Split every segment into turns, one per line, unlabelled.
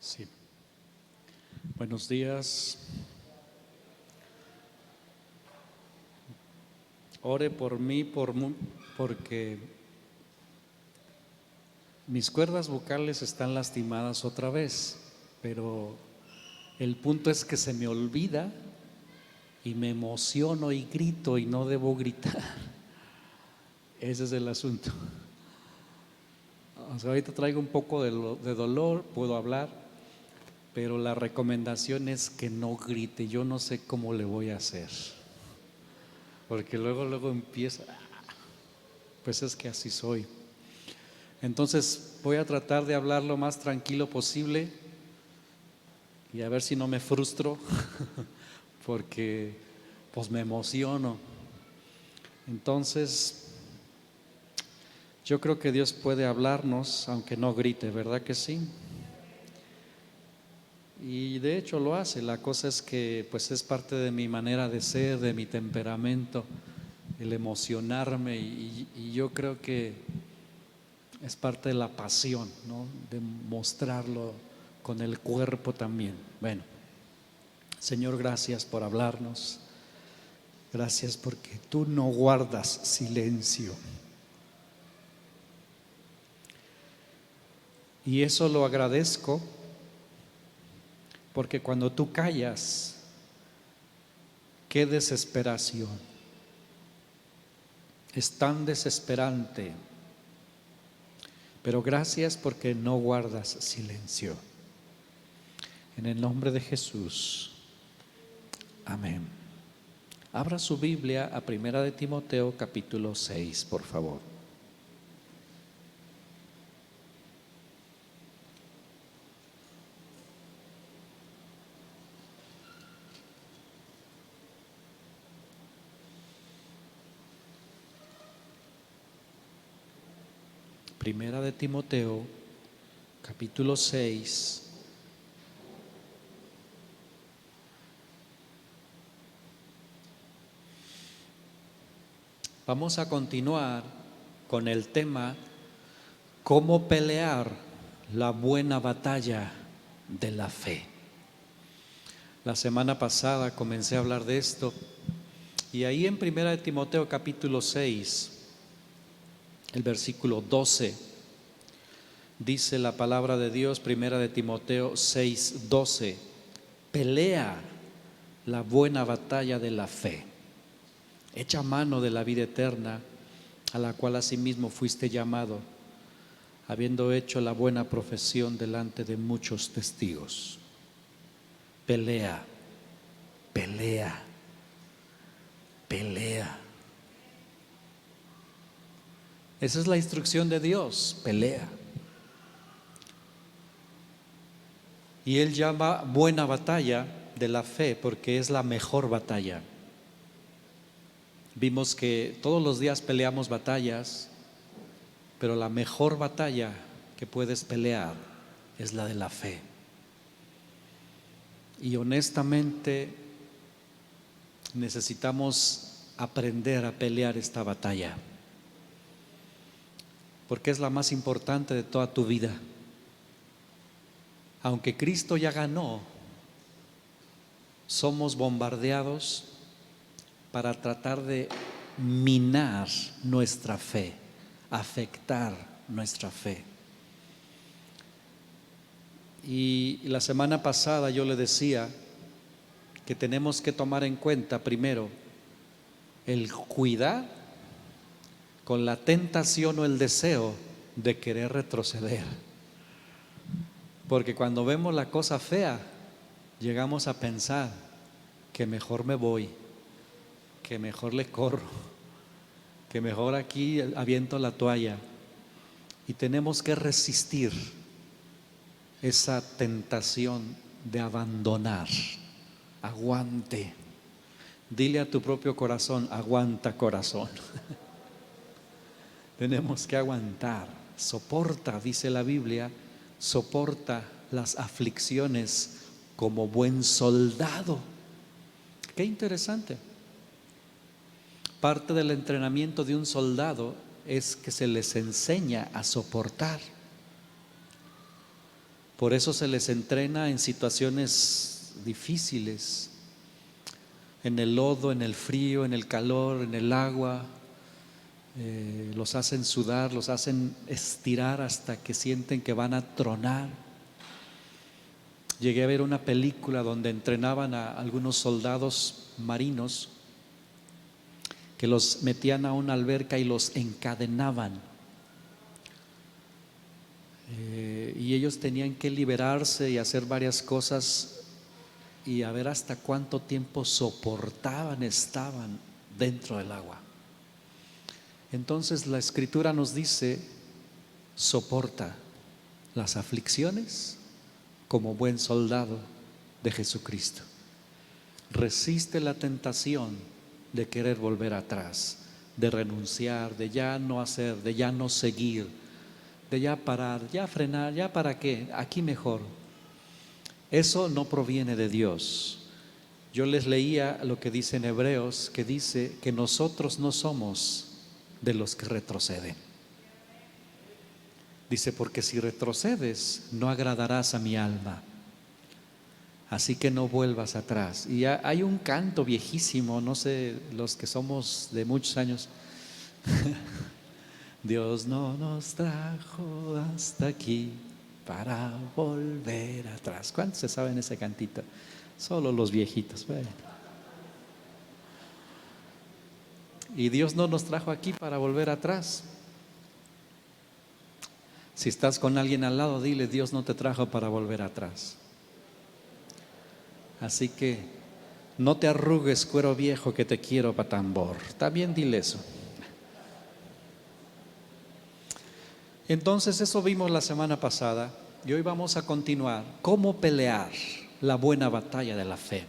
Sí. Buenos días. Ore por mí, porque mis cuerdas vocales están lastimadas otra vez, pero el punto es que se me olvida y me emociono y grito y no debo gritar. Ese es el asunto. O sea, ahorita traigo un poco de dolor, puedo hablar, pero la recomendación es que no grite. Yo no sé cómo le voy a hacer, porque luego empieza, pues es que así soy. Entonces voy a tratar de hablar lo más tranquilo posible y a ver si no me frustro porque pues me emociono. Entonces yo creo que Dios puede hablarnos aunque no grite, ¿verdad que sí? Y de hecho lo hace. La cosa es que pues es parte de mi manera de ser, de mi temperamento, el emocionarme, y yo creo que es parte de la pasión, ¿no? De mostrarlo con el cuerpo también. Bueno, Señor, gracias por hablarnos. Gracias porque tú no guardas silencio. Y eso lo agradezco porque cuando tú callas, qué desesperación. Es tan desesperante. Pero gracias porque no guardas silencio. En el nombre de Jesús. Amén. Abra su Biblia a Primera de Timoteo capítulo 6, por favor. Primera de Timoteo capítulo 6. Vamos a continuar con el tema cómo pelear la buena batalla de la fe. La semana pasada comencé a hablar de esto y ahí en Primera de Timoteo capítulo 6, el versículo 12, dice la palabra de Dios, Primera de Timoteo 6, 12, pelea la buena batalla de la fe. Echa mano de la vida eterna, a la cual asimismo fuiste llamado, habiendo hecho la buena profesión delante de muchos testigos. Pelea, pelea, pelea. Esa es la instrucción de Dios, pelea. Y Él llama buena batalla de la fe porque es la mejor batalla. Vimos que todos los días peleamos batallas, pero la mejor batalla que puedes pelear es la de la fe. Y honestamente necesitamos aprender a pelear esta batalla, porque es la más importante de toda tu vida. Aunque Cristo ya ganó, somos bombardeados para tratar de minar nuestra fe, afectar nuestra fe. Y la semana pasada yo le decía que tenemos que tomar en cuenta primero el cuidar con la tentación o el deseo de querer retroceder. Porque cuando vemos la cosa fea, llegamos a pensar que mejor me voy, que mejor le corro, que mejor aquí aviento la toalla. Y tenemos que resistir esa tentación de abandonar. Aguante. Dile a tu propio corazón, aguanta corazón. Tenemos que aguantar. Soporta, dice la Biblia, soporta las aflicciones como buen soldado. Qué interesante. Parte del entrenamiento de un soldado es que se les enseña a soportar. Por eso se les entrena en situaciones difíciles, en el lodo, en el frío, en el calor, en el agua. Los hacen sudar, los hacen estirar hasta que sienten que van a tronar. Llegué a ver una película donde entrenaban a algunos soldados marinos que los metían a una alberca y los encadenaban. Y ellos tenían que liberarse y hacer varias cosas y a ver hasta cuánto tiempo estaban dentro del agua. Entonces la Escritura nos dice: soporta las aflicciones como buen soldado de Jesucristo. Resiste la tentación de querer volver atrás, de renunciar, de ya no hacer, de ya no seguir, de ya parar, ya frenar, ya para qué, aquí mejor. Eso no proviene de Dios. Yo les leía lo que dice en Hebreos, que dice que nosotros no somos de los que retroceden. Dice: porque si retrocedes, no agradarás a mi alma. Así que no vuelvas atrás. Y hay un canto viejísimo, no sé, los que somos de muchos años. Dios no nos trajo hasta aquí para volver atrás. ¿Cuántos se saben ese cantito? Solo los viejitos. Bueno. Y Dios no nos trajo aquí para volver atrás. Si estás con alguien al lado, dile: Dios no te trajo para volver atrás. Así que no te arrugues, cuero viejo, que te quiero pa' tambor. También dile eso. Entonces eso vimos la semana pasada y hoy vamos a continuar. ¿Cómo pelear la buena batalla de la fe?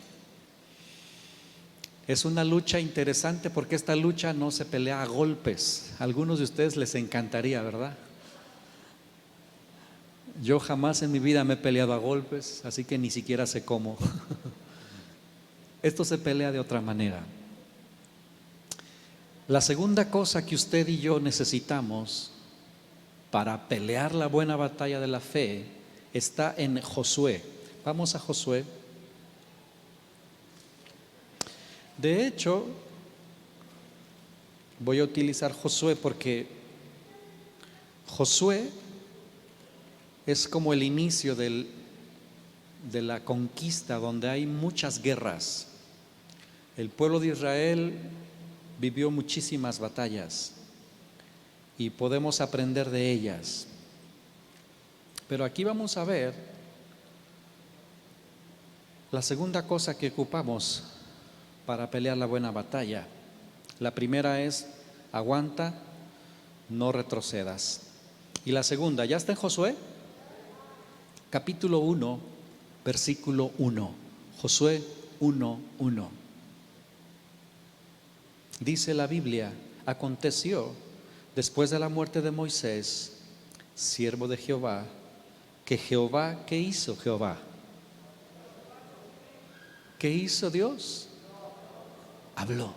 Es una lucha interesante porque esta lucha no se pelea a golpes. A algunos de ustedes les encantaría, ¿verdad? Yo jamás en mi vida me he peleado a golpes, así que ni siquiera sé cómo. Esto se pelea de otra manera. La segunda cosa que usted y yo necesitamos para pelear la buena batalla de la fe está en Josué. Vamos a Josué. De hecho, voy a utilizar Josué porque Josué es como el inicio de la conquista, donde hay muchas guerras. El pueblo de Israel vivió muchísimas batallas y podemos aprender de ellas. Pero aquí vamos a ver la segunda cosa que ocupamos para pelear la buena batalla. La primera es: aguanta, no retrocedas. Y la segunda, ¿ya está en Josué? Capítulo 1, versículo 1. Josué 1:1. Dice la Biblia: aconteció después de la muerte de Moisés, siervo de Jehová, que Jehová, ¿qué hizo Jehová? ¿Qué hizo Dios? Habló.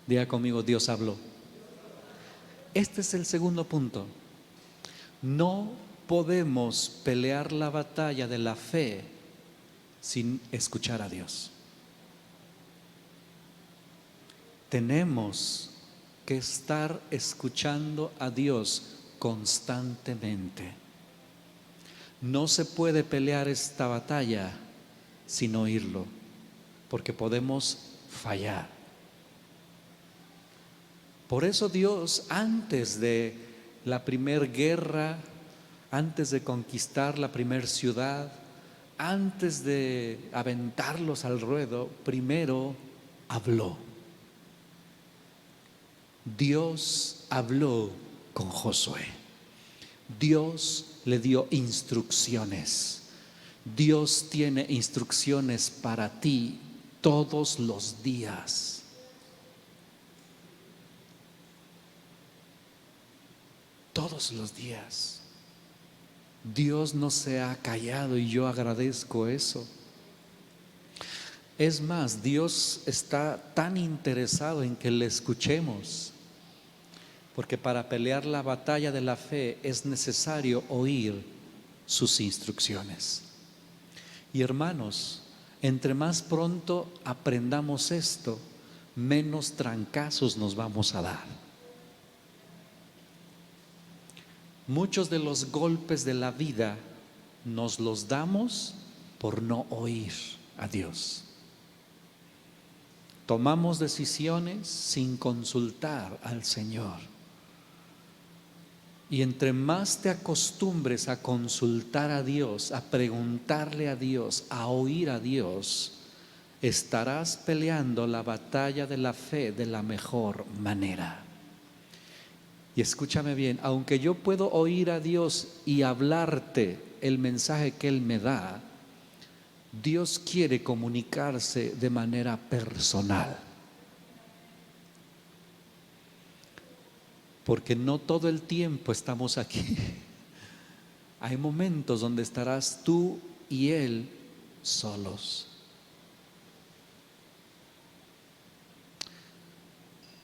Diga conmigo: Dios habló. Este es el segundo punto. No podemos pelear la batalla de la fe sin escuchar a Dios. Tenemos que estar escuchando a Dios constantemente. No se puede pelear esta batalla sin oírlo, porque podemos fallar. Por eso Dios, antes de la primer guerra, antes de conquistar la primer ciudad, antes de aventarlos al ruedo, primero habló. Dios habló con Josué. Dios le dio instrucciones. Dios tiene instrucciones para ti todos los días. Todos los días. Dios no se ha callado y yo agradezco eso. Es más, Dios está tan interesado en que le escuchemos, porque para pelear la batalla de la fe es necesario oír sus instrucciones. Y hermanos, entre más pronto aprendamos esto, menos trancazos nos vamos a dar. Muchos de los golpes de la vida nos los damos por no oír a Dios. Tomamos decisiones sin consultar al Señor. Y entre más te acostumbres a consultar a Dios, a preguntarle a Dios, a oír a Dios, estarás peleando la batalla de la fe de la mejor manera. Y escúchame bien, aunque yo puedo oír a Dios y hablarte el mensaje que Él me da, Dios quiere comunicarse de manera personal. Porque no todo el tiempo estamos aquí. Hay momentos donde estarás tú y Él solos.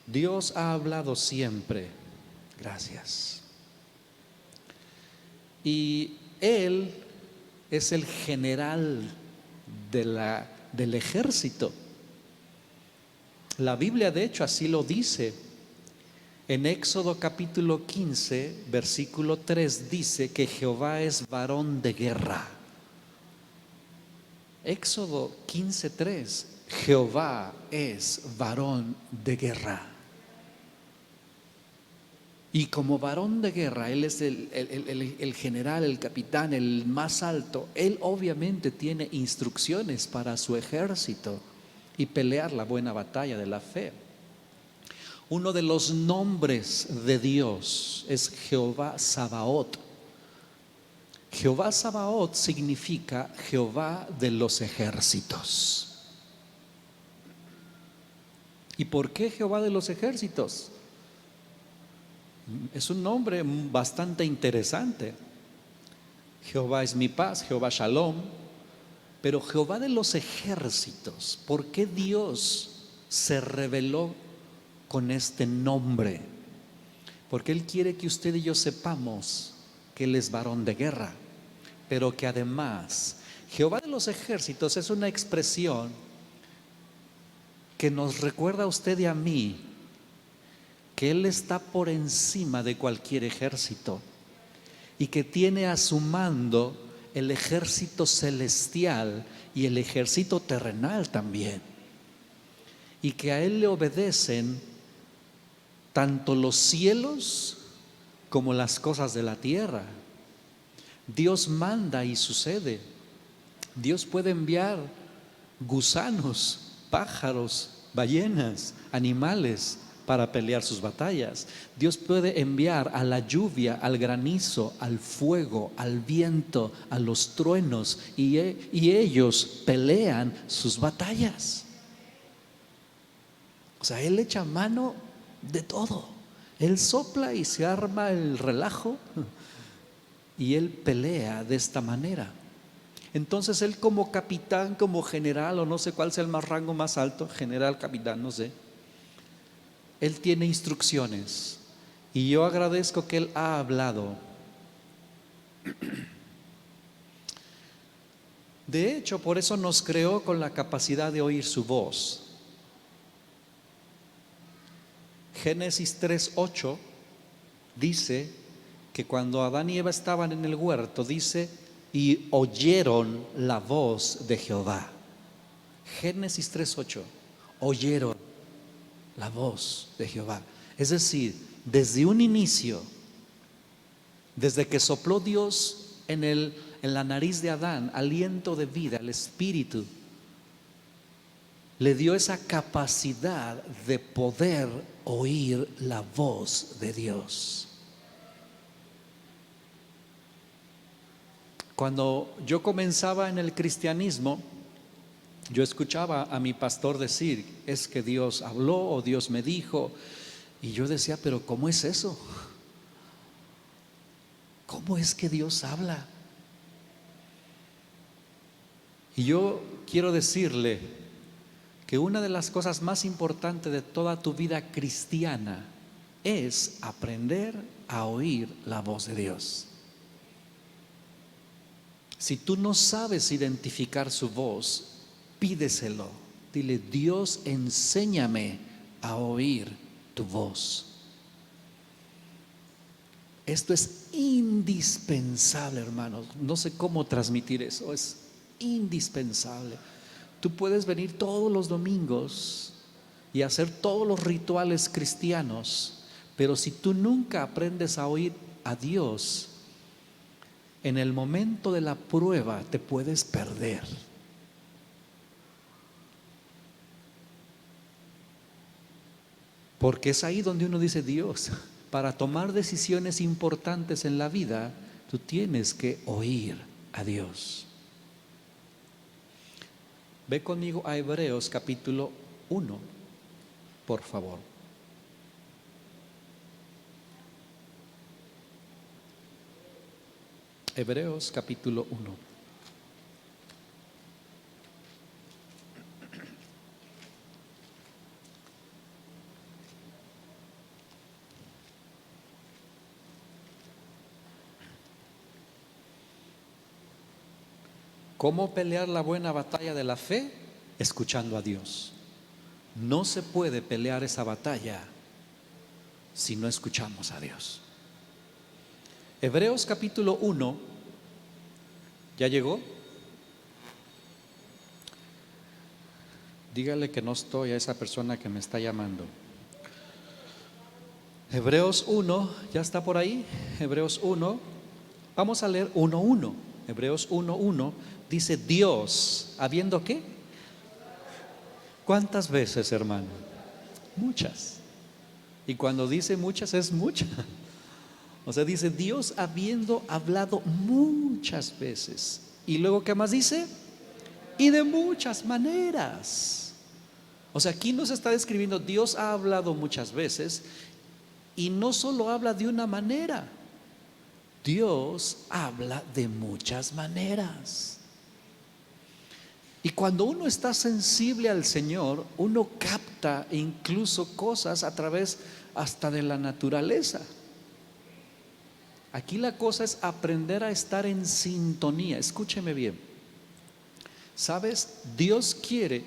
Dios ha hablado siempre. Gracias. Y Él es el general del ejército. La Biblia de hecho así lo dice. En Éxodo capítulo 15, versículo 3 dice que Jehová es varón de guerra. Éxodo 15:3, Jehová es varón de guerra. Y como varón de guerra, Él es el general, el capitán, el más alto. Él obviamente tiene instrucciones para su ejército y pelear la buena batalla de la fe. Uno de los nombres de Dios es Jehová Sabaoth. Jehová Sabaoth significa Jehová de los ejércitos. ¿Y por qué Jehová de los ejércitos? Es un nombre bastante interesante. Jehová es mi paz, Jehová Shalom. Pero Jehová de los ejércitos, ¿por qué Dios se reveló con este nombre? Porque Él quiere que usted y yo sepamos que Él es varón de guerra, pero que además Jehová de los ejércitos es una expresión que nos recuerda a usted y a mí que Él está por encima de cualquier ejército y que tiene a su mando el ejército celestial y el ejército terrenal también, y que a Él le obedecen tanto los cielos como las cosas de la tierra. Dios manda y sucede. Dios puede enviar gusanos, pájaros, ballenas, animales para pelear sus batallas. Dios puede enviar a la lluvia, al granizo, al fuego, al viento, a los truenos, y ellos pelean sus batallas. O sea, Él echa mano de todo. Él sopla y se arma el relajo y Él pelea de esta manera. Entonces Él, como capitán, como general, o no sé cuál sea el más rango más alto, general, capitán, no sé, Él tiene instrucciones, y yo agradezco que Él ha hablado. De hecho, por eso nos creó con la capacidad de oír su voz. Génesis 3:8 dice que cuando Adán y Eva estaban en el huerto, dice, y oyeron la voz de Jehová. Génesis 3:8, oyeron la voz de Jehová. Es decir, desde un inicio, desde que sopló Dios en la nariz de Adán aliento de vida, el espíritu, le dio esa capacidad de poder oír la voz de Dios. Cuando yo comenzaba en el cristianismo, yo escuchaba a mi pastor decir, es que Dios habló o Dios me dijo, y yo decía, pero ¿cómo es eso? ¿Cómo es que Dios habla? Y yo quiero decirle que una de las cosas más importantes de toda tu vida cristiana es aprender a oír la voz de Dios. Si tú no sabes identificar su voz, pídeselo. Dile: Dios, enséñame a oír tu voz. Esto es indispensable, hermanos. No sé cómo transmitir eso, es indispensable. Tú puedes venir todos los domingos y hacer todos los rituales cristianos, pero si tú nunca aprendes a oír a Dios, en el momento de la prueba te puedes perder. Porque es ahí donde uno dice: Dios, para tomar decisiones importantes en la vida, tú tienes que oír a Dios. Ve conmigo a Hebreos capítulo 1, por favor. Hebreos capítulo 1. ¿Cómo pelear la buena batalla de la fe? Escuchando a Dios. No se puede pelear esa batalla si no escuchamos a Dios. Hebreos capítulo 1. ¿Ya llegó? Dígale que no estoy a esa persona que me está llamando. Hebreos 1, ¿ya está por ahí? Hebreos 1. Vamos a leer 1:1. Hebreos 1:1 dice: Dios, ¿habiendo qué? ¿Cuántas veces, hermano? Muchas. Y cuando dice muchas, es mucha. O sea, dice: Dios habiendo hablado muchas veces. Y luego, ¿qué más dice? Y de muchas maneras. O sea, aquí nos está describiendo: Dios ha hablado muchas veces, y no solo habla de una manera, Dios habla de muchas maneras. Y cuando uno está sensible al Señor, uno capta incluso cosas a través hasta de la naturaleza. Aquí la cosa es aprender a estar en sintonía. Escúcheme bien. ¿Sabes? Dios quiere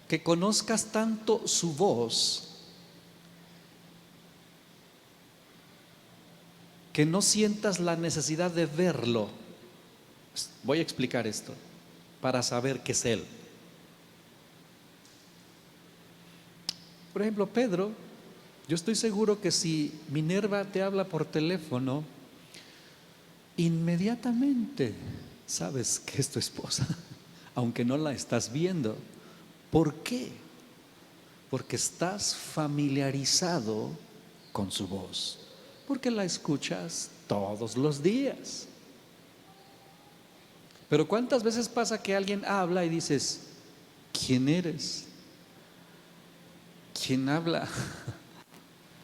que conozcas tanto su voz que no sientas la necesidad de verlo. Voy a explicar esto para saber qué es Él. Por ejemplo, Pedro, yo estoy seguro que si Minerva te habla por teléfono, inmediatamente sabes que es tu esposa, aunque no la estás viendo. ¿Por qué? Porque estás familiarizado con su voz, porque la escuchas todos los días. Pero ¿cuántas veces pasa que alguien habla y dices: ¿quién eres? ¿Quién habla?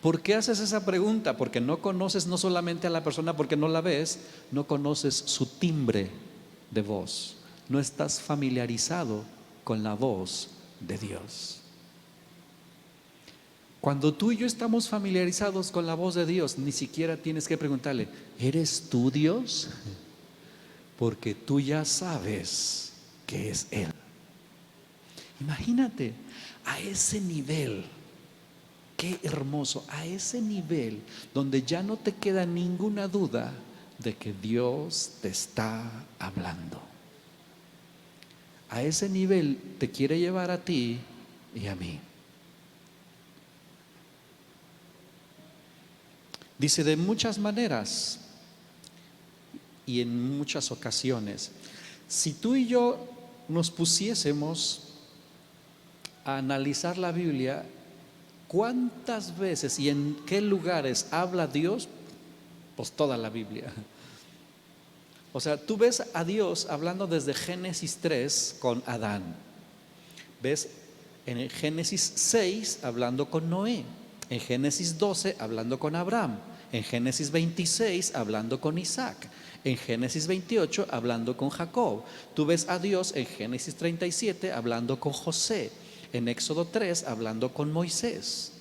¿Por qué haces esa pregunta? Porque no conoces no solamente a la persona, porque no la ves, no conoces su timbre de voz. No estás familiarizado con la voz de Dios. Cuando tú y yo estamos familiarizados con la voz de Dios, ni siquiera tienes que preguntarle: ¿eres tú Dios? Porque tú ya sabes que es Él. Imagínate a ese nivel. Qué hermoso, a ese nivel donde ya no te queda ninguna duda de que Dios te está hablando. A ese nivel te quiere llevar a ti y a mí. Dice: de muchas maneras y en muchas ocasiones. Si tú y yo nos pusiésemos a analizar la Biblia, ¿cuántas veces y en qué lugares habla Dios? Pues toda la Biblia. O sea, tú ves a Dios hablando desde Génesis 3 con Adán. Ves en Génesis 6 hablando con Noé. En Génesis 12 hablando con Abraham. En Génesis 26 hablando con Isaac. En Génesis 28 hablando con Jacob. Tú ves a Dios en Génesis 37 hablando con José. En Éxodo 3 hablando con Moisés.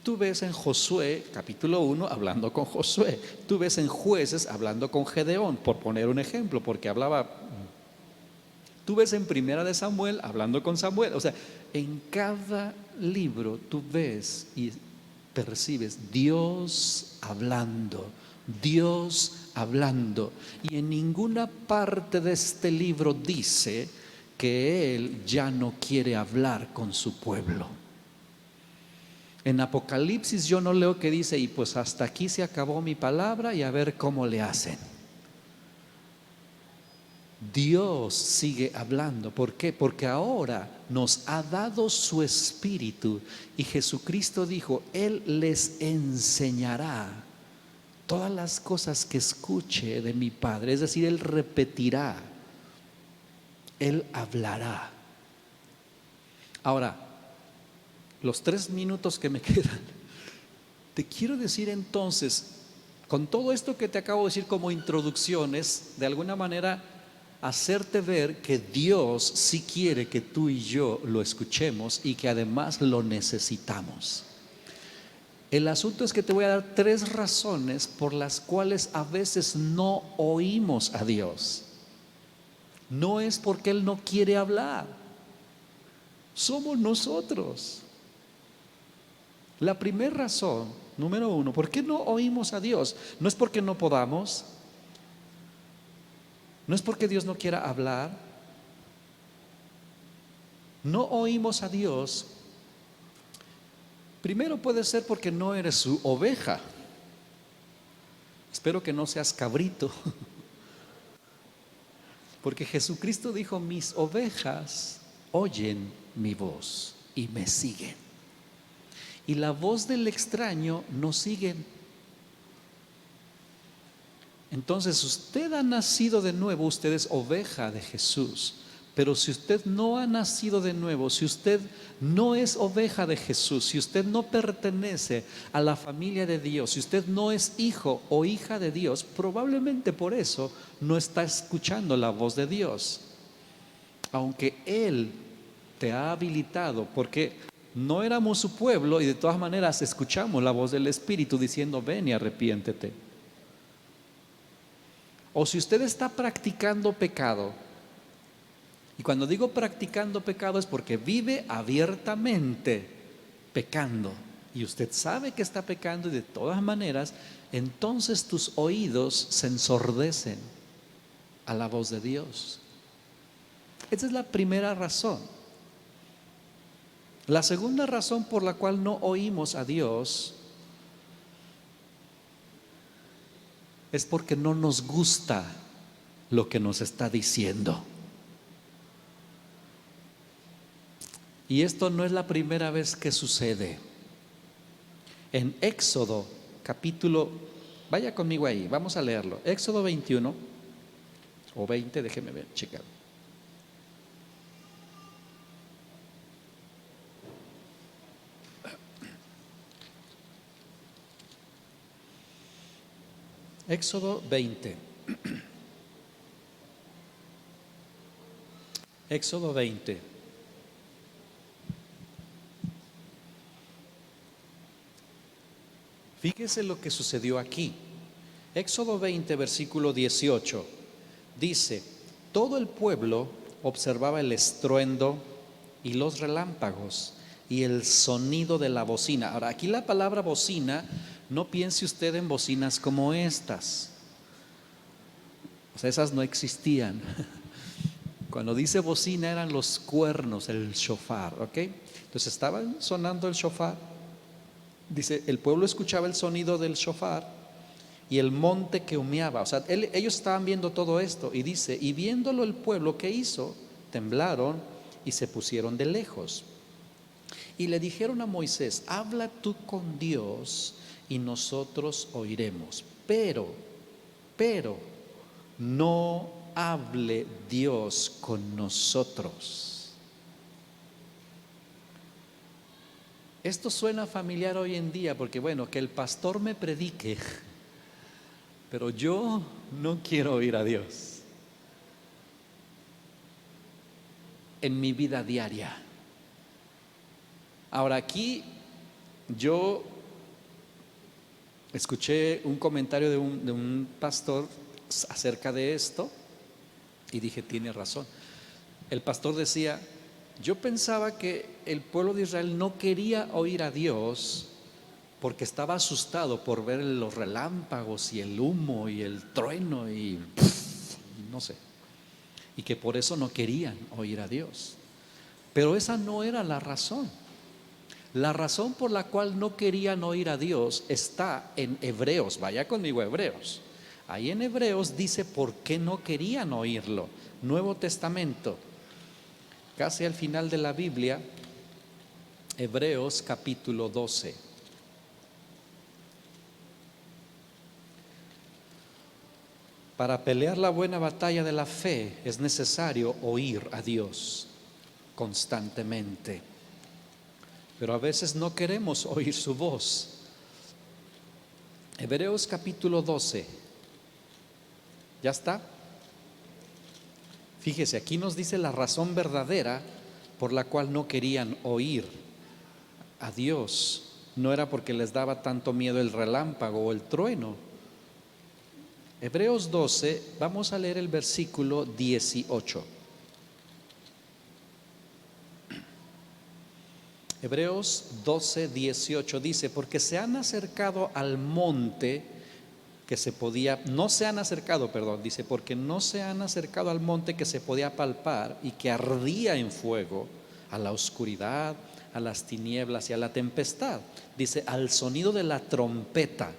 Tú ves en Josué, capítulo 1, hablando con Josué. Tú ves en Jueces hablando con Gedeón, por poner un ejemplo, porque hablaba. Tú ves en Primera de Samuel hablando con Samuel. O sea, en cada libro tú ves y percibes Dios hablando, Dios hablando. Y en ninguna parte de este libro dice que Él ya no quiere hablar con su pueblo. En Apocalipsis yo no leo que dice, y pues hasta aquí se acabó mi palabra y a ver cómo le hacen. Dios sigue hablando. ¿Por qué? Porque ahora nos ha dado su Espíritu y Jesucristo dijo, Él les enseñará todas las cosas que escuche de mi Padre. Es decir, Él repetirá, Él hablará. Ahora, los 3 minutos que me quedan, te quiero decir entonces, con todo esto que te acabo de decir como introducciones, de alguna manera hacerte ver que Dios sí quiere que tú y yo lo escuchemos y que además lo necesitamos. El asunto es que te voy a dar 3 razones por las cuales a veces no oímos a Dios. No es porque Él no quiere hablar, somos nosotros. La primera razón, número 1, ¿por qué no oímos a Dios? No es porque no podamos, no es porque Dios no quiera hablar. No oímos a Dios. Primero puede ser porque no eres su oveja. Espero que no seas cabrito. Porque Jesucristo dijo, mis ovejas oyen mi voz y me siguen. Y la voz del extraño no siguen. Entonces usted ha nacido de nuevo, usted es oveja de Jesús. Pero si usted no ha nacido de nuevo, si usted no es oveja de Jesús, si usted no pertenece a la familia de Dios, si usted no es hijo o hija de Dios, probablemente por eso no está escuchando la voz de Dios. Aunque Él te ha habilitado, porque no éramos su pueblo y de todas maneras escuchamos la voz del Espíritu diciendo, ven y arrepiéntete. O si usted está practicando pecado, y cuando digo practicando pecado es porque vive abiertamente pecando y usted sabe que está pecando y de todas maneras, entonces tus oídos se ensordecen a la voz de Dios. Esa es la primera razón. La segunda razón por la cual no oímos a Dios es porque no nos gusta lo que nos está diciendo. Y esto no es la primera vez que sucede. En Éxodo capítulo, vaya conmigo ahí, vamos a leerlo. Éxodo 21 o 20, déjeme ver, checar. Éxodo 20. Éxodo 20. Fíjese lo que sucedió aquí. Éxodo 20, versículo 18. Dice, todo el pueblo observaba el estruendo y los relámpagos y el sonido de la bocina. Ahora, aquí la palabra bocina, no piense usted en bocinas como estas. O sea, esas no existían. Cuando dice bocina eran los cuernos, el shofar, ¿ok? Entonces estaban sonando el shofar. Dice, el pueblo escuchaba el sonido del shofar y el monte que humeaba. O sea, ellos estaban viendo todo esto y dice, y viéndolo el pueblo, ¿qué hizo? Temblaron y se pusieron de lejos. Y le dijeron a Moisés, habla tú con Dios y nosotros oiremos. Pero, no hable Dios con nosotros. Esto suena familiar hoy en día porque bueno, que el pastor me predique, pero yo no quiero oír a Dios en mi vida diaria. Ahora aquí yo Escuché un comentario de un pastor acerca de esto y dije, tiene razón. El pastor decía, yo pensaba que el pueblo de Israel no quería oír a Dios porque estaba asustado por ver los relámpagos y el humo y el trueno y no sé, y que por eso no querían oír a Dios. Pero esa no era la razón. La razón por la cual no querían oír a Dios está en Hebreos. Vaya conmigo a Hebreos. Ahí en Hebreos dice por qué no querían oírlo. Nuevo Testamento, casi al final de la Biblia, Hebreos capítulo 12. Para pelear la buena batalla de la fe es necesario oír a Dios constantemente. Pero a veces no queremos oír su voz. Hebreos capítulo 12. ¿Ya está? Fíjese, aquí nos dice la razón verdadera por la cual no querían oír a Dios. No era porque les daba tanto miedo el relámpago o el trueno. Hebreos 12, vamos a leer el versículo 18. Hebreos 12, 18 dice, porque se han acercado al monte que se podía, no se han acercado, perdón, dice, porque no se han acercado al monte que se podía palpar y que ardía en fuego, a la oscuridad, a las tinieblas y a la tempestad. Dice, al sonido de la trompeta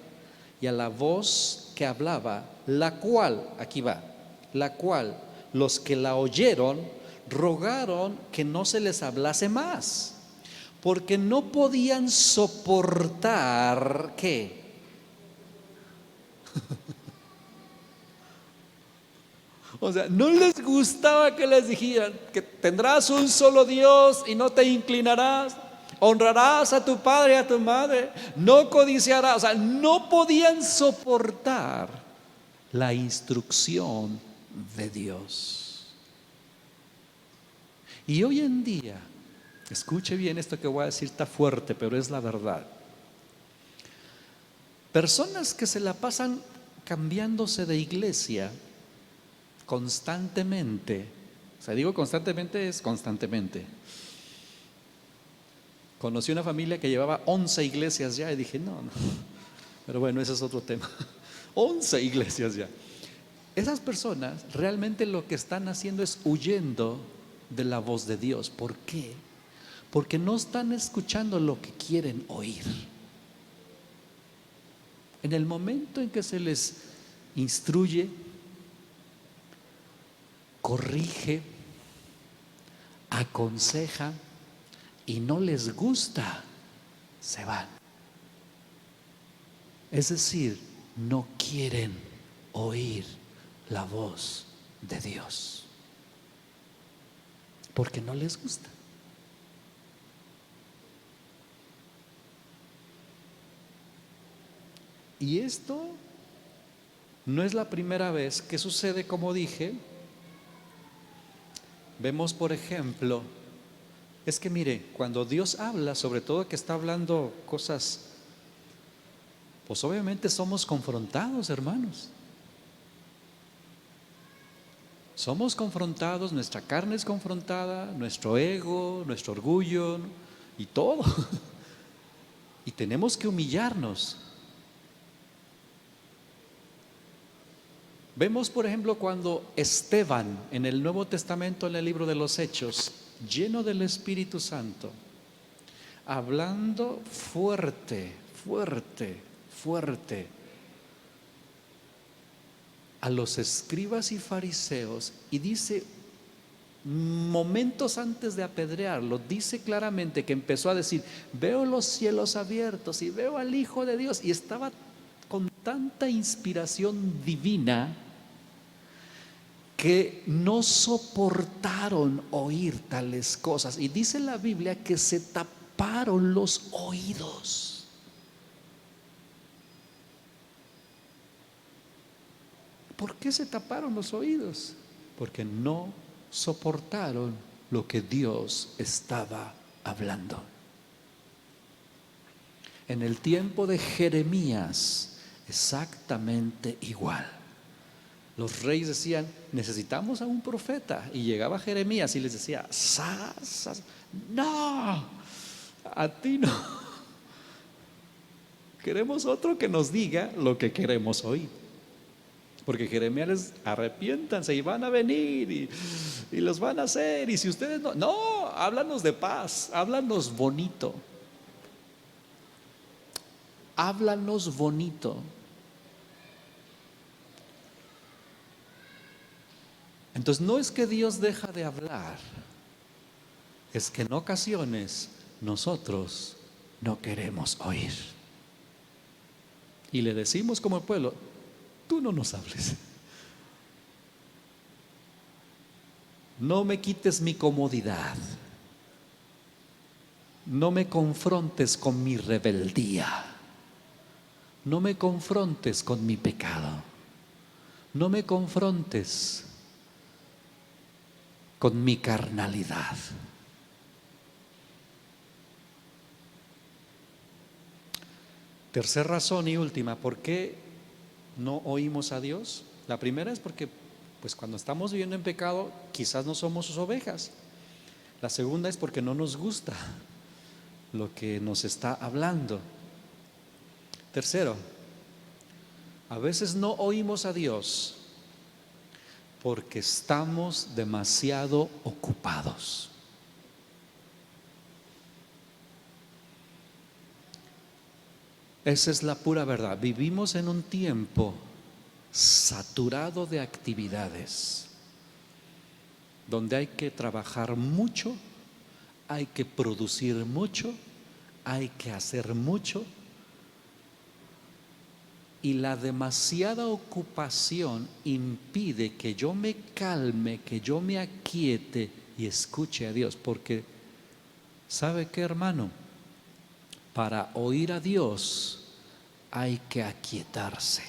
y a la voz que hablaba, la cual, aquí va, la cual los que la oyeron rogaron que no se les hablase más, porque no podían soportar, ¿qué? O sea, no les gustaba que les dijeran que tendrás un solo Dios y no te inclinarás, honrarás a tu padre y a tu madre, no codiciarás. O sea, no podían soportar la instrucción de Dios. Y hoy en día, escuche bien esto que voy a decir, está fuerte, pero es la verdad. Personas que se la pasan cambiándose de iglesia constantemente. O sea, digo constantemente, es constantemente. Conocí una familia que llevaba 11 iglesias ya y dije, no. Pero bueno, ese es otro tema. 11 iglesias ya. Esas personas realmente lo que están haciendo es huyendo de la voz de Dios. ¿Por qué? Porque no están escuchando lo que quieren oír. En el momento en que se les instruye, corrige, aconseja y no les gusta, se van. Es decir, no quieren oír la voz de Dios porque no les gusta. Y esto no es la primera vez que sucede, como dije. Vemos, por ejemplo, es que mire, cuando Dios habla, sobre todo que está hablando cosas, pues obviamente somos confrontados, hermanos. Somos confrontados, nuestra carne es confrontada, nuestro ego, nuestro orgullo y todo. Y tenemos que humillarnos. Vemos, por ejemplo, cuando Esteban en el Nuevo Testamento, en el libro de los Hechos, lleno del Espíritu Santo, hablando fuerte, fuerte, fuerte a los escribas y fariseos, y dice, momentos antes de apedrearlo, dice claramente que empezó a decir, veo los cielos abiertos y veo al Hijo de Dios, y estaba con tanta inspiración divina que no soportaron oír tales cosas. Y dice la Biblia que se taparon los oídos. ¿Por qué se taparon los oídos? Porque no soportaron lo que Dios estaba hablando. En el tiempo de Jeremías, exactamente igual. Los reyes decían, necesitamos a un profeta. Y llegaba Jeremías y les decía, ¡Sas! No, a ti no. Queremos otro que nos diga lo que queremos oír. Porque Jeremías les arrepiéntanse y van a venir y los van a hacer. Y si ustedes no, háblanos de paz, háblanos bonito. Háblanos bonito. Entonces no es que Dios deja de hablar, es que en ocasiones nosotros no queremos oír. Y le decimos como el pueblo, tú no nos hables. No me quites mi comodidad. No me confrontes con mi rebeldía. No me confrontes con mi pecado. No me confrontes con mi carnalidad. Tercera razón y última, ¿por qué no oímos a Dios? La primera es porque pues cuando estamos viviendo en pecado quizás no somos sus ovejas. La segunda es porque no nos gusta lo que nos está hablando. Tercero, a veces no oímos a Dios porque estamos demasiado ocupados. Esa es la pura verdad. Vivimos en un tiempo saturado de actividades, donde hay que trabajar mucho, hay que producir mucho, hay que hacer mucho. Y la demasiada ocupación impide que yo me calme, que yo me aquiete y escuche a Dios. Porque, ¿sabe qué, hermano? Para oír a Dios hay que aquietarse.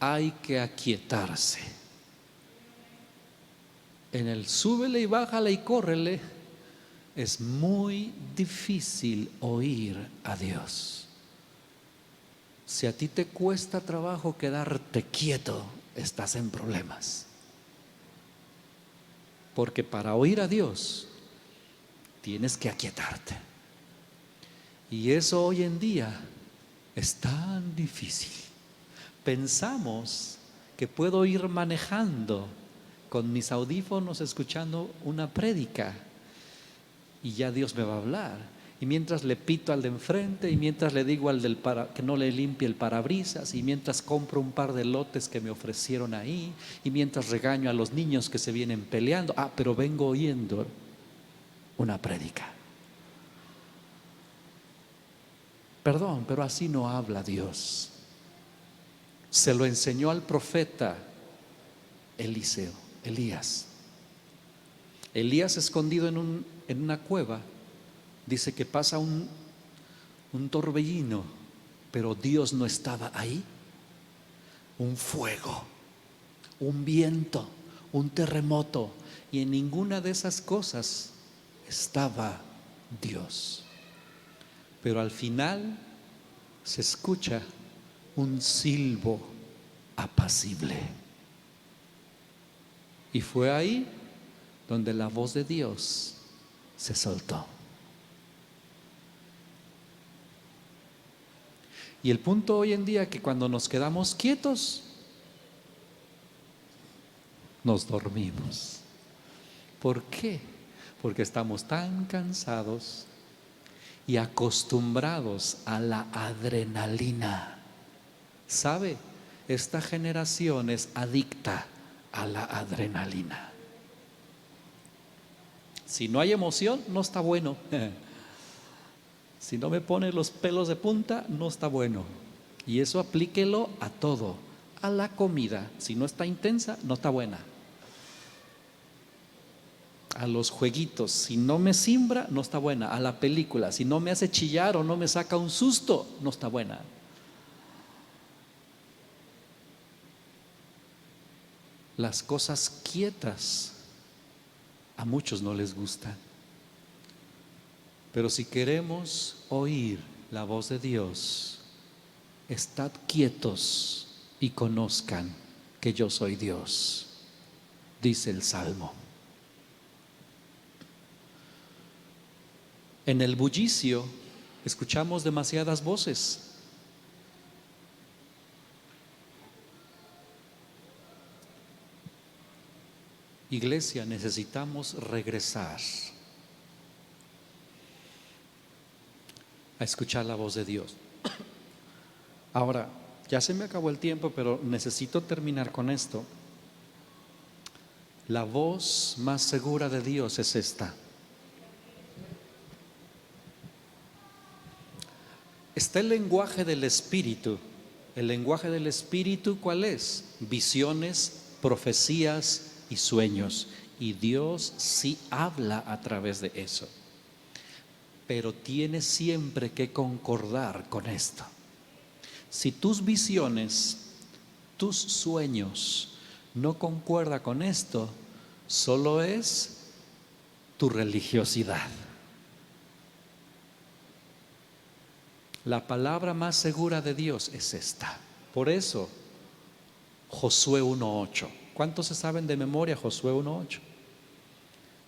Hay que aquietarse. En el súbele y bájale y córrele es muy difícil oír a Dios. Si a ti te cuesta trabajo quedarte quieto, estás en problemas. Porque para oír a Dios tienes que aquietarte. Y eso hoy en día es tan difícil. Pensamos que puedo ir manejando con mis audífonos escuchando una prédica y ya Dios me va a hablar. Y mientras le pito al de enfrente, y mientras le digo al que no le limpie el parabrisas, y mientras compro un par de lotes que me ofrecieron ahí, y mientras regaño a los niños que se vienen peleando, pero vengo oyendo una prédica. Perdón, pero así no habla Dios. Se lo enseñó al profeta Elías. Elías escondido en una cueva, dice que pasa un torbellino, pero Dios no estaba ahí. Un fuego, un viento, un terremoto, y en ninguna de esas cosas estaba Dios. Pero al final se escucha un silbo apacible. Y fue ahí donde la voz de Dios se soltó. Y el punto hoy en día es que cuando nos quedamos quietos, nos dormimos. ¿Por qué? Porque estamos tan cansados y acostumbrados a la adrenalina. ¿Sabe? Esta generación es adicta a la adrenalina. Si no hay emoción, no está bueno. Si no me pone los pelos de punta, no está bueno. Y eso aplíquelo a todo. A la comida, si no está intensa, no está buena. A los jueguitos, si no me simbra, no está buena. A la película, si no me hace chillar o no me saca un susto, no está buena. Las cosas quietas a muchos no les gustan. Pero si queremos oír la voz de Dios, estad quietos y conozcan que yo soy Dios, dice el Salmo. En el bullicio escuchamos demasiadas voces. Iglesia, necesitamos regresar a escuchar la voz de Dios. Ahora, ya se me acabó el tiempo, pero necesito terminar con esto. La voz más segura de Dios es esta. Está el lenguaje del Espíritu. ¿El lenguaje del Espíritu cuál es? Visiones, profecías y sueños. Y Dios sí habla a través de eso. Pero tienes siempre que concordar con esto. Si tus visiones, tus sueños no concuerdan con esto, solo es tu religiosidad. La palabra más segura de Dios es esta. Por eso, Josué 1:8. ¿Cuántos se saben de memoria Josué 1:8?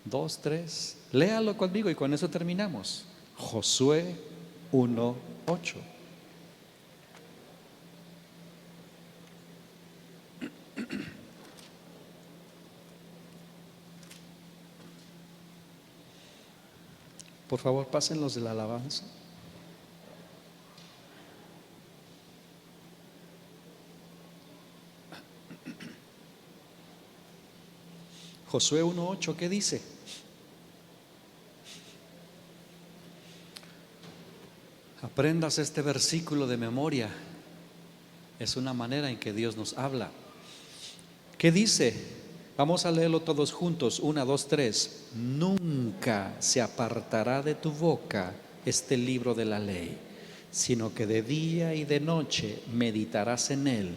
2, 3. Léalo conmigo y con eso terminamos. Josué 1:8. Por favor, pasen los de la alabanza. Josué 1:8, ¿qué dice? Aprendas este versículo de memoria. Es una manera en que Dios nos habla. ¿Qué dice? Vamos a leerlo todos juntos. 1, 2, 3. Nunca se apartará de tu boca este libro de la ley, sino que de día y de noche meditarás en él,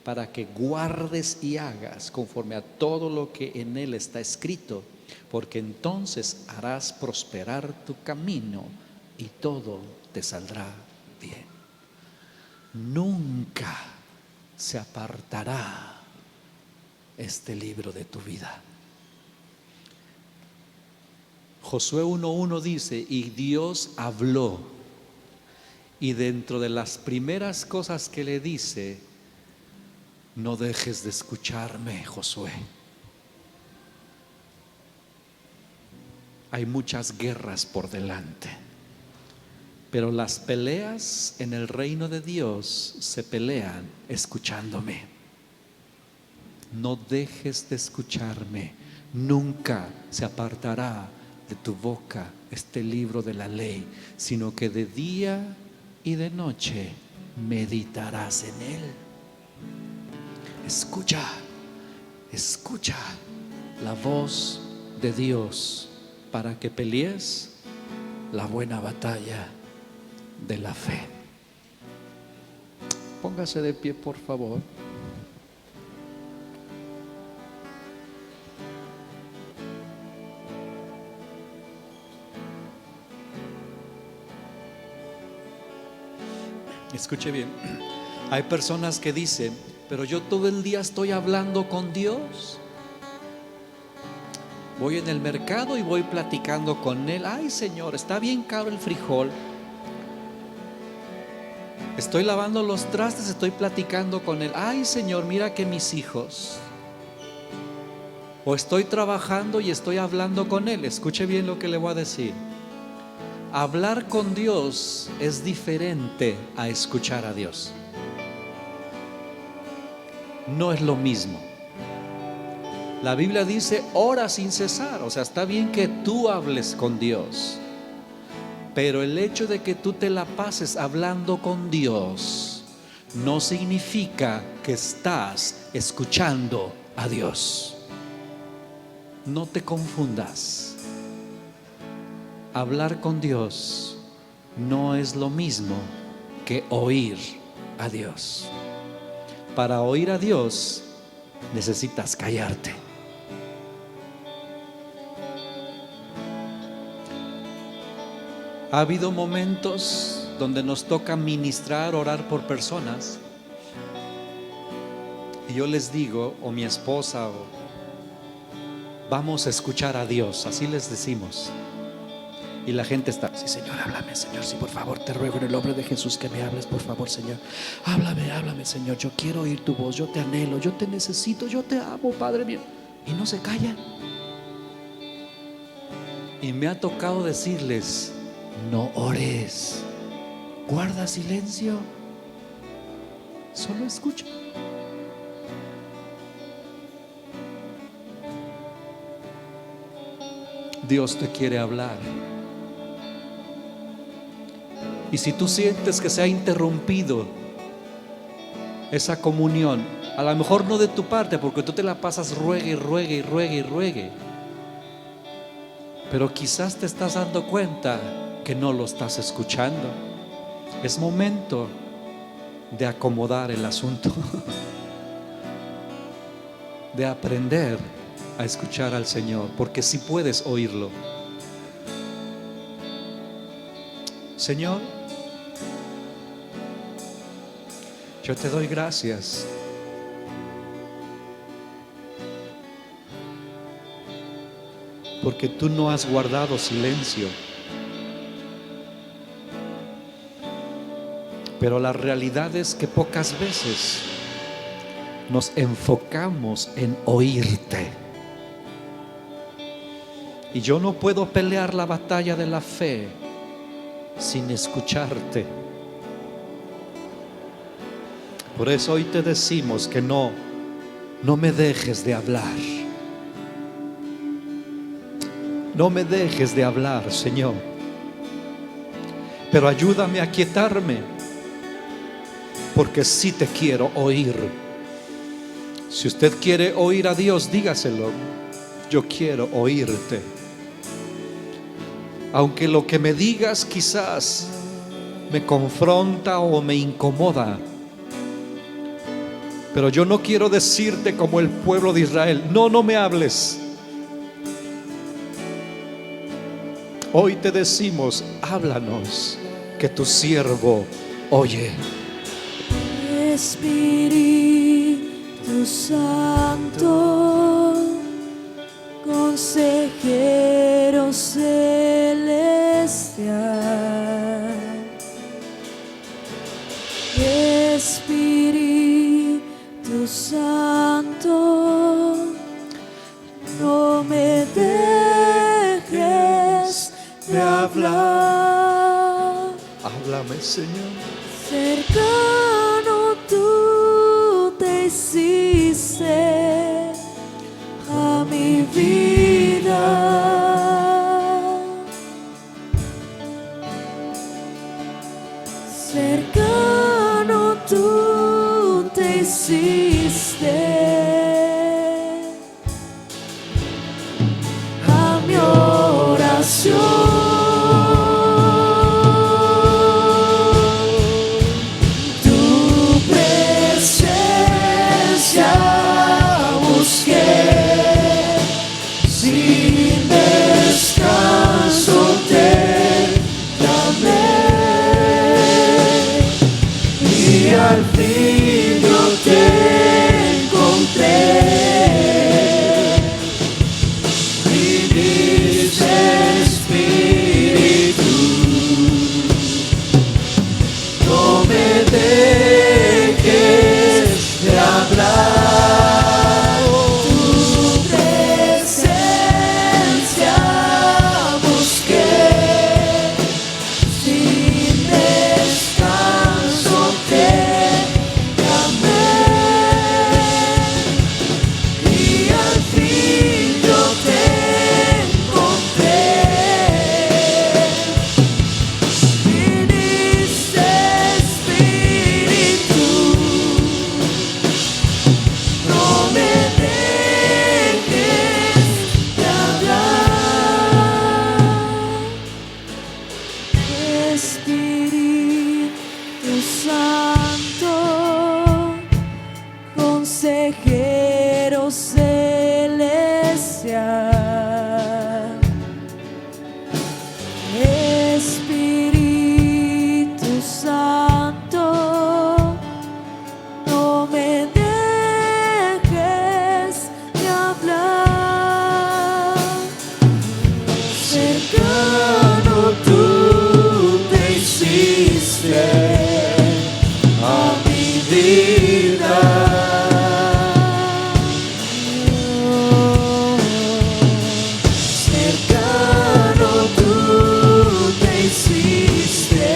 para que guardes y hagas conforme a todo lo que en él está escrito, porque entonces harás prosperar tu camino y todo te saldrá bien. Nunca se apartará este libro de tu vida. Josué 1:1 dice: y Dios habló, y dentro de las primeras cosas que le dice: no dejes de escucharme, Josué. Hay muchas guerras por delante, pero las peleas en el reino de Dios se pelean escuchándome. No dejes de escucharme. Nunca se apartará de tu boca este libro de la ley, sino que de día y de noche meditarás en él. Escucha, escucha la voz de Dios para que pelees la buena batalla de la fe. Póngase de pie, por favor. Escuche bien. Hay personas que dicen: pero yo todo el día estoy hablando con Dios. Voy en el mercado y voy platicando con Él. Ay, Señor, está bien caro el frijol. Estoy lavando los trastes, estoy platicando con Él. Ay, Señor, mira que mis hijos. O estoy trabajando y estoy hablando con Él. Escuche bien lo que le voy a decir. Hablar con Dios es diferente a escuchar a Dios. No es lo mismo. La Biblia dice: ora sin cesar. O sea, está bien que tú hables con Dios, pero el hecho de que tú te la pases hablando con Dios no significa que estás escuchando a Dios. No te confundas. Hablar con Dios no es lo mismo que oír a Dios. Para oír a Dios necesitas callarte. Ha habido momentos donde nos toca ministrar, orar por personas, y yo les digo, o mi esposa, vamos a escuchar a Dios, así les decimos. Y la gente está, sí, Señor, háblame, Señor, sí, por favor, te ruego en el nombre de Jesús que me hables, por favor, Señor. Háblame, Señor, yo quiero oír tu voz, yo te anhelo, yo te necesito, yo te amo, Padre mío. Y no se callan. Y me ha tocado decirles, no ores, guarda silencio, solo escucha. Dios te quiere hablar. Y si tú sientes que se ha interrumpido esa comunión, a lo mejor no de tu parte, porque tú te la pasas ruegue, pero quizás te estás dando cuenta que no lo estás escuchando. Es momento de acomodar el asunto, de aprender a escuchar al Señor, porque si puedes oírlo. Señor, yo te doy gracias porque tú no has guardado silencio. Pero la realidad es que pocas veces nos enfocamos en oírte. Y yo no puedo pelear la batalla de la fe sin escucharte. Por eso hoy te decimos que no me dejes de hablar. No me dejes de hablar, Señor. Pero ayúdame a quietarme, porque sí te quiero oír. Si usted quiere oír a Dios, dígaselo. Yo quiero oírte. Aunque lo que me digas quizás me confronta o me incomoda, pero yo no quiero decirte como el pueblo de Israel, no me hables. Hoy te decimos, háblanos, que tu siervo oye.
Espíritu Santo, consejero celestial, Espíritu Santo, no me dejes de hablar.
Háblame, Señor.
Cercano tú te hiciste a mi vida. Cercano tú te hiciste a mi oración. cercano tú te hiciste a mi vida. Cercano tú te hiciste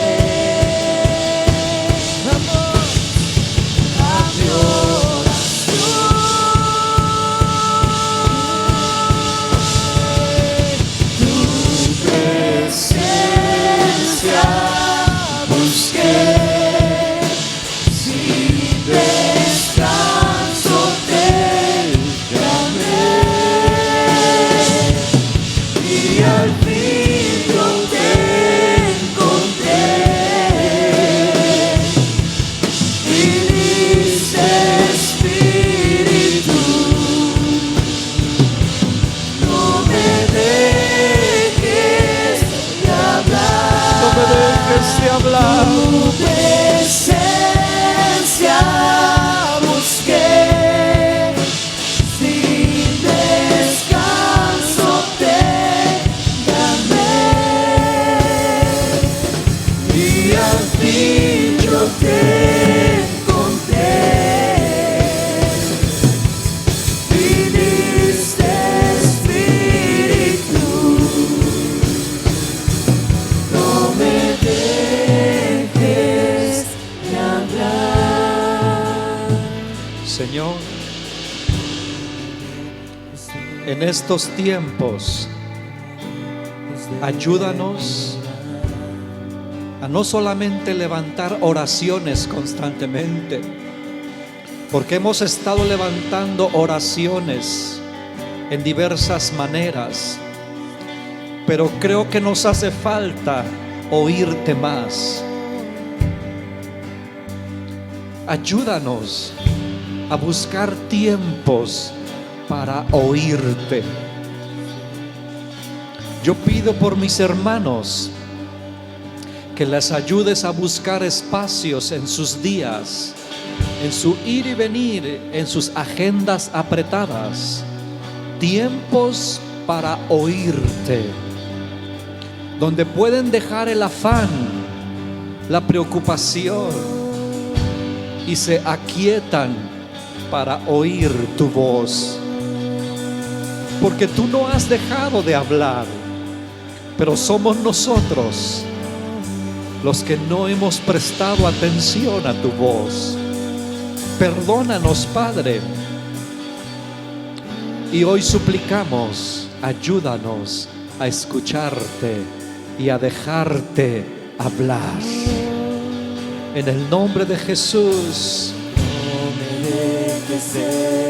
a mi oración. Tu presencia busqué, sin descanso te llamé, y al fin yo te encontré. Viniste Espíritu, no me dejes de hablar.
No me dejes de hablar.
Tu presencia busqué, sin descanso te llamé, y al fin yo te encontré. Viniste Espíritu, no me dejes de hablar.
Señor, en estos tiempos, ayúdanos a no solamente levantar oraciones constantemente, porque hemos estado levantando oraciones en diversas maneras, pero creo que nos hace falta oírte más. Ayúdanos a buscar tiempos para oírte. Yo pido por mis hermanos que les ayudes a buscar espacios en sus días, en su ir y venir, en sus agendas apretadas, tiempos para oírte, donde pueden dejar el afán, la preocupación y se aquietan para oír tu voz. Porque tú no has dejado de hablar, pero somos nosotros los que no hemos prestado atención a tu voz. Perdónanos, Padre. Y hoy suplicamos, ayúdanos a escucharte y a dejarte hablar. En el nombre de Jesús.
No me dejes de